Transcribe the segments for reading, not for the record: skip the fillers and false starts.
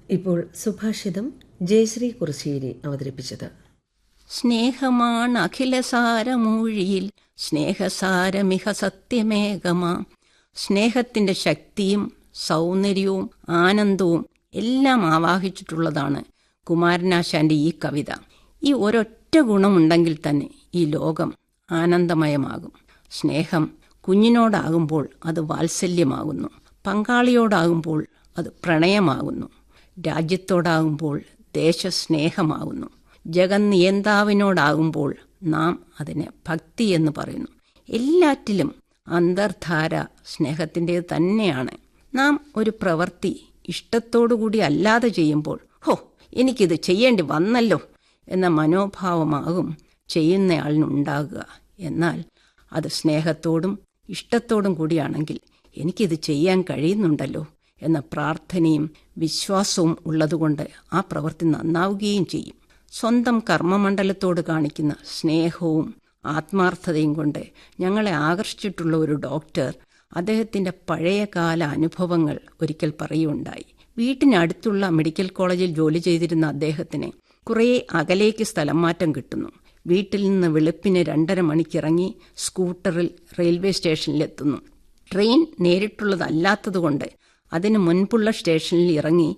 ഇപ്പോൾ സുഭാഷിതം ജയശ്രീ കുറിശ്ശേരി അവതരിപ്പിച്ചത്. സ്നേഹമാണ് അഖിലസാരമൂഴിയിൽ സ്നേഹസാരമിഹ സത്യമേകമാ. സ്നേഹത്തിൻ്റെ ശക്തിയും സൗന്ദര്യവും ആനന്ദവും എല്ലാം ആവാഹിച്ചിട്ടുള്ളതാണ് കുമാരനാശാൻ്റെ ഈ കവിത. ഈ ഒരൊറ്റ ഗുണമുണ്ടെങ്കിൽ തന്നെ ഈ ലോകം ആനന്ദമയമാകും. സ്നേഹം കുഞ്ഞിനോടാകുമ്പോൾ അത് വാത്സല്യമാകുന്നു, പങ്കാളിയോടാകുമ്പോൾ അത് പ്രണയമാകുന്നു, രാജ്യത്തോടാകുമ്പോൾ ദേശസ്നേഹമാകുന്നു, ജഗന്നിയന്താവിനോടാകുമ്പോൾ നാം അതിനെ ഭക്തി എന്ന് പറയുന്നു. എല്ലാറ്റിലും അന്തർധാര സ്നേഹത്തിൻ്റേത് തന്നെയാണ്. നാം ഒരു പ്രവൃത്തി ഇഷ്ടത്തോടുകൂടി അല്ലാതെ ചെയ്യുമ്പോൾ എനിക്കിത് ചെയ്യേണ്ടി വന്നല്ലോ എന്ന മനോഭാവമാകും ചെയ്യുന്നയാളിനുണ്ടാകുക. എന്നാൽ അത് സ്നേഹത്തോടും ഇഷ്ടത്തോടും കൂടിയാണെങ്കിൽ എനിക്കിത് ചെയ്യാൻ കഴിയുന്നുണ്ടല്ലോ എന്ന പ്രാർത്ഥനയും വിശ്വാസവും ഉള്ളതുകൊണ്ട് ആ പ്രവൃത്തി നന്നാവുകയും ചെയ്യും. സ്വന്തം കർമ്മമണ്ഡലത്തോട് കാണിക്കുന്ന സ്നേഹവും ആത്മാർത്ഥതയും കൊണ്ട് ഞങ്ങളെ ആകർഷിച്ചിട്ടുള്ള ഒരു ഡോക്ടർ അദ്ദേഹത്തിൻ്റെ പഴയകാല അനുഭവങ്ങൾ ഒരിക്കൽ പറയുകയുണ്ടായി. വീട്ടിനടുത്തുള്ള മെഡിക്കൽ കോളേജിൽ ജോലി ചെയ്തിരുന്ന അദ്ദേഹത്തിന് കുറേ അകലേക്ക് സ്ഥലം മാറ്റം കിട്ടുന്നു. വീട്ടിൽ നിന്ന് വെളുപ്പിന് 2:30 മണിക്കിറങ്ങി സ്കൂട്ടറിൽ റെയിൽവേ സ്റ്റേഷനിലെത്തുന്നു. ട്രെയിൻ നേരിട്ടുള്ളതല്ലാത്തതുകൊണ്ട് അതിന് മുൻപുള്ള സ്റ്റേഷനിൽ ഇറങ്ങി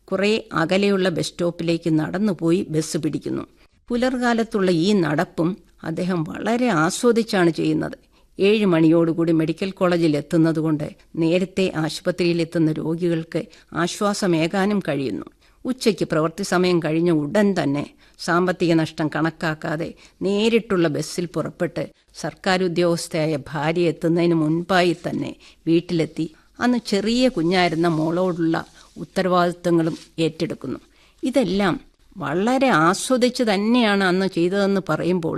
കുറേ അകലെയുള്ള ബസ് സ്റ്റോപ്പിലേക്ക് നടന്നുപോയി ബസ് പിടിക്കുന്നു. പുലർകാലത്തുള്ള ഈ നടപ്പും അദ്ദേഹം വളരെ ആസ്വദിച്ചാണ് ചെയ്യുന്നത്. 7 മണിയോടുകൂടി മെഡിക്കൽ കോളേജിൽ എത്തുന്നതുകൊണ്ട് നേരത്തെ ആശുപത്രിയിലെത്തുന്ന രോഗികൾക്ക് ആശ്വാസമേകാനും കഴിയുന്നു. ഉച്ചയ്ക്ക് പ്രവൃത്തി സമയം കഴിഞ്ഞ ഉടൻ തന്നെ സാമ്പത്തിക നഷ്ടം കണക്കാക്കാതെ നേരിട്ടുള്ള ബസ്സിൽ പുറപ്പെട്ട് സർക്കാർ ഉദ്യോഗസ്ഥയായ ഭാര്യ എത്തുന്നതിന് മുൻപായി തന്നെ വീട്ടിലെത്തി അന്ന് ചെറിയ കുഞ്ഞായിരുന്ന മോളോടുള്ള ഉത്തരവാദിത്വങ്ങളും ഏറ്റെടുക്കുന്നു. ഇതെല്ലാം വളരെ ആസ്വദിച്ച് തന്നെയാണ് അന്ന് ചെയ്തതെന്ന് പറയുമ്പോൾ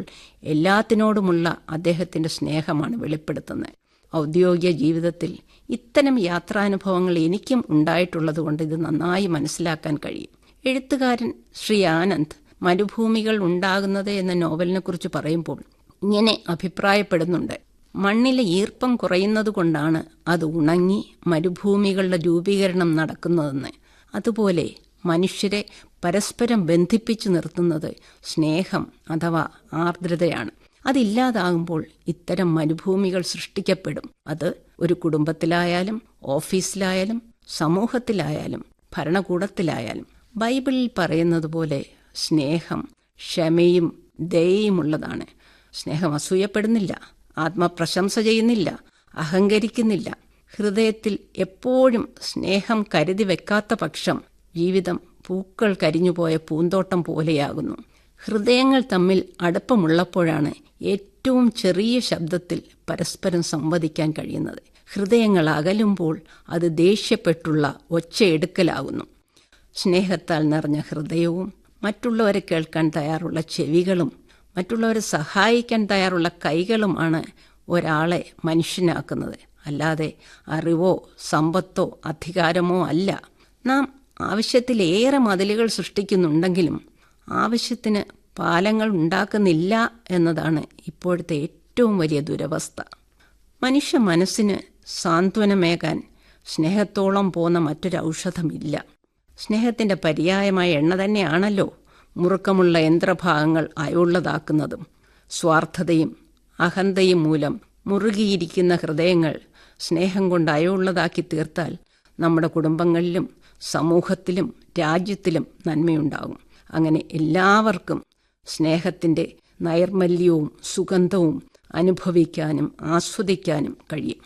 എല്ലാത്തിനോടുമുള്ള അദ്ദേഹത്തിൻ്റെ സ്നേഹമാണ് വെളിപ്പെടുത്തുന്നത്. ഔദ്യോഗിക ജീവിതത്തിൽ ഇത്തരം യാത്രാനുഭവങ്ങൾ എനിക്കും ഉണ്ടായിട്ടുള്ളത് കൊണ്ട് ഇത് നന്നായി മനസ്സിലാക്കാൻ കഴിയും. എഴുത്തുകാരൻ ശ്രീ ആനന്ദ് മരുഭൂമികൾ ഉണ്ടാകുന്നത് എന്ന നോവലിനെക്കുറിച്ച് പറയുമ്പോൾ ഇങ്ങനെ അഭിപ്രായപ്പെടുന്നുണ്ട്. മണ്ണിലെ ഈർപ്പം കുറയുന്നത് കൊണ്ടാണ് അത് ഉണങ്ങി മരുഭൂമികളുടെ രൂപീകരണം നടക്കുന്നതെന്ന്. അതുപോലെ മനുഷ്യരെ പരസ്പരം ബന്ധിപ്പിച്ചു നിർത്തുന്നത് സ്നേഹം അഥവാ ആർദ്രതയാണ്. അതില്ലാതാകുമ്പോൾ ഇത്തരം മരുഭൂമികൾ സൃഷ്ടിക്കപ്പെടും. അത് ഒരു കുടുംബത്തിലായാലും ഓഫീസിലായാലും സമൂഹത്തിലായാലും ഭരണകൂടത്തിലായാലും. ബൈബിളിൽ പറയുന്നത് പോലെ സ്നേഹം ക്ഷമയും ദയയുമുള്ളതാണ്. സ്നേഹം അസൂയപ്പെടുന്നില്ല, ആത്മപ്രശംസ ചെയ്യുന്നില്ല, അഹങ്കരിക്കുന്നില്ല. ഹൃദയത്തിൽ എപ്പോഴും സ്നേഹം കരുതി വെക്കാത്ത പക്ഷം ജീവിതം പൂക്കൾ കരിഞ്ഞുപോയ പൂന്തോട്ടം പോലെയാകുന്നു. ഹൃദയങ്ങൾ തമ്മിൽ അടുപ്പമുള്ളപ്പോഴാണ് ഏറ്റവും ചെറിയ ശബ്ദത്തിൽ പരസ്പരം സംവദിക്കാൻ കഴിയുന്നത്. ഹൃദയങ്ങൾ അകലുമ്പോൾ അത് ദേഷ്യപ്പെട്ടുള്ള ഒച്ചയെടുക്കലാകുന്നു. സ്നേഹത്താൽ നിറഞ്ഞ ഹൃദയവും മറ്റുള്ളവരെ കേൾക്കാൻ തയ്യാറുള്ള ചെവികളും മറ്റുള്ളവരെ സഹായിക്കാൻ തയ്യാറുള്ള കൈകളുമാണ് ഒരാളെ മനുഷ്യനാക്കുന്നത്. അല്ലാതെ അറിവോ സമ്പത്തോ അധികാരമോ അല്ല. നാം ആവശ്യത്തിലേറെ മതിലുകൾ സൃഷ്ടിക്കുന്നുണ്ടെങ്കിലും ആവശ്യത്തിന് പാലങ്ങൾ ഉണ്ടാക്കുന്നില്ല എന്നതാണ് ഇപ്പോഴത്തെ ഏറ്റവും വലിയ ദുരവസ്ഥ. മനുഷ്യ മനസ്സിന് സാന്ത്വനമേകാൻ സ്നേഹത്തോളം പോന്ന മറ്റൊരു ഔഷധമില്ല. സ്നേഹത്തിൻ്റെ പര്യായമായ എണ്ണ തന്നെയാണല്ലോ മുറുക്കമുള്ള യന്ത്രഭാഗങ്ങൾ അയുള്ളതാക്കുന്നതും. സ്വാർത്ഥതയും അഹന്തയും മൂലം മുറുകിയിരിക്കുന്ന ഹൃദയങ്ങൾ സ്നേഹം കൊണ്ട് അയുള്ളതാക്കി തീർത്താൽ നമ്മുടെ കുടുംബങ്ങളിലും സമൂഹത്തിലും രാജ്യത്തിലും നന്മയുണ്ടാകും. അങ്ങനെ എല്ലാവർക്കും സ്നേഹത്തിൻ്റെ നൈർമല്യവും സുഗന്ധവും അനുഭവിക്കാനും ആസ്വദിക്കാനും കഴിയും.